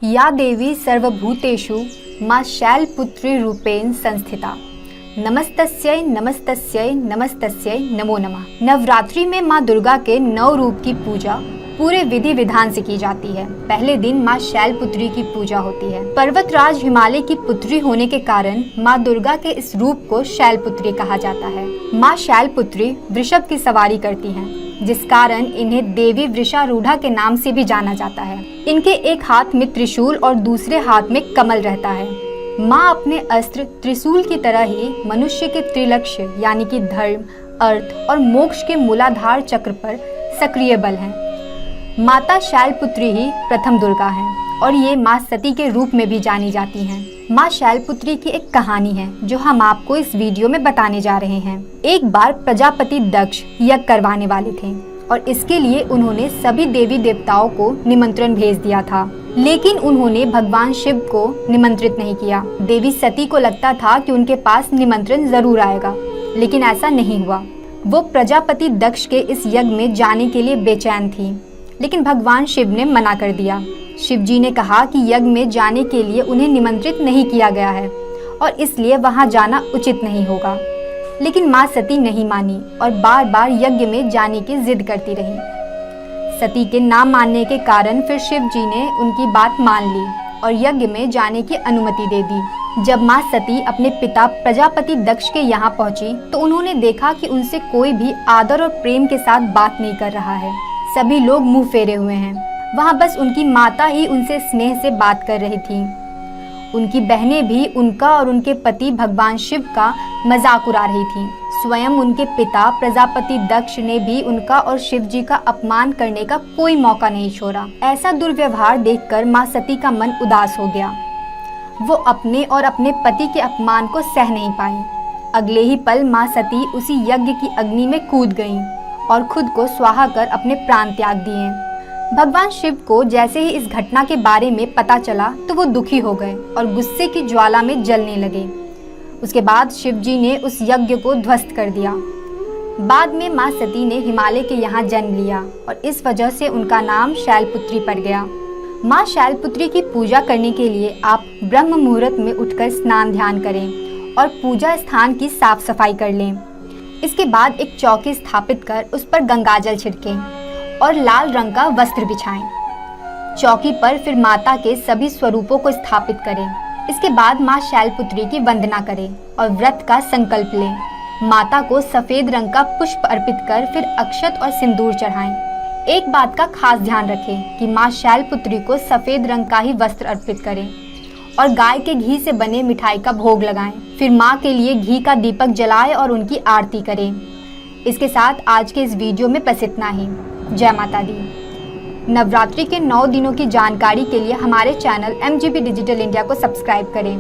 या देवी सर्वभूतेषु मां शैलपुत्री रूपेण संस्थिता। नमस्तस्यै नमस्तस्यै नमस्तस्यै नमो नमः। नवरात्रि में मां दुर्गा के 9 रूप की पूजा पूरे विधि विधान से की जाती है। पहले दिन मां शैलपुत्री की पूजा होती है। पर्वतराज हिमालय की पुत्री होने के कारण मां दुर्गा के इस रूप को शैलपुत्री कहा जाता है। मां शैलपुत्री वृषभ की सवारी करती हैं, जिस कारण इन्हें देवी वृषारूढ़ा के नाम से भी जाना जाता है। इनके एक हाथ में त्रिशूल और दूसरे हाथ में कमल रहता है। मां अपने अस्त्र त्रिशूल की तरह ही मनुष्य के त्रिलक्ष्य यानी कि धर्म, अर्थ और मोक्ष के मूलाधार चक्र पर सक्रिय बल हैं। माता शैलपुत्री ही प्रथम दुर्गा हैं और ये मां सती के रूप में भी जानी जाती हैं। मां शैलपुत्री की एक कहानी है जो हम आपको इस वीडियो में बताने जा रहे हैं। एक बार प्रजापति दक्ष यज्ञ करवाने वाले थे और इसके लिए उन्होंने सभी देवी देवताओं को निमंत्रण भेज दिया था, लेकिन उन्होंने भगवान शिव को निमंत्रित नहीं किया। देवी सती को लगता था कि उनके पास निमंत्रण जरूर आएगा, लेकिन ऐसा नहीं हुआ। वो प्रजापति दक्ष के इस यज्ञ में जाने के लिए बेचैन थी, लेकिन भगवान शिव ने मना कर दिया। शिव जी ने कहा कि यज्ञ में जाने के लिए उन्हें निमंत्रित नहीं किया गया है और इसलिए वहां जाना उचित नहीं होगा। लेकिन मां सती नहीं मानी और बार बार यज्ञ में जाने की जिद करती रही। सती के ना मानने के कारण फिर शिव जी ने उनकी बात मान ली और यज्ञ में जाने की अनुमति दे दी। जब मां सती अपने पिता प्रजापति दक्ष के यहाँ पहुंची तो उन्होंने देखा कि उनसे कोई भी आदर और प्रेम के साथ बात नहीं कर रहा है। सभी लोग मुंह फेरे हुए हैं। वहां बस उनकी माता ही उनसे स्नेह से बात कर रही थी। उनकी बहनें भी उनका और उनके पति भगवान शिव का मजाक उड़ा रही थीं। स्वयं उनके पिता प्रजापति दक्ष ने भी उनका और शिव जी का अपमान करने का कोई मौका नहीं छोड़ा। ऐसा दुर्व्यवहार देखकर मां सती का मन उदास हो गया। वो अपने और अपने पति के अपमान को सह नहीं पाई। अगले ही पल मां सती उसी यज्ञ की अग्नि में कूद गईं और खुद को स्वाहा कर अपने प्राण त्याग दिए। भगवान शिव को जैसे ही इस घटना के बारे में पता चला तो वो दुखी हो गए और गुस्से की ज्वाला में जलने लगे। उसके बाद शिव जी ने उस यज्ञ को ध्वस्त कर दिया। बाद में मां सती ने हिमालय के यहाँ जन्म लिया और इस वजह से उनका नाम शैलपुत्री पड़ गया। मां शैलपुत्री की पूजा करने के लिए आप ब्रह्म मुहूर्त में उठकर स्नान ध्यान करें और पूजा स्थान की साफ सफाई कर लें। इसके बाद एक चौकी स्थापित कर उस पर गंगाजल छिड़कें और लाल रंग का वस्त्र बिछाएं। चौकी पर फिर माता के सभी स्वरूपों को स्थापित करें। इसके बाद मां शैलपुत्री की वंदना करें और व्रत का संकल्प लें। माता को सफेद रंग का पुष्प अर्पित कर फिर अक्षत और सिंदूर चढ़ाएं। एक बात का खास ध्यान रखें कि मां शैलपुत्री को सफेद रंग का ही वस्त्र अर्पित करें और गाय के घी से बने मिठाई का भोग लगाएं। फिर मां के लिए घी का दीपक जलाएं और उनकी आरती करें। इसके साथ आज के इस वीडियो में बस इतना ही। जय माता दी। नवरात्रि के 9 दिनों की जानकारी के लिए हमारे चैनल MGP डिजिटल इंडिया को सब्सक्राइब करें।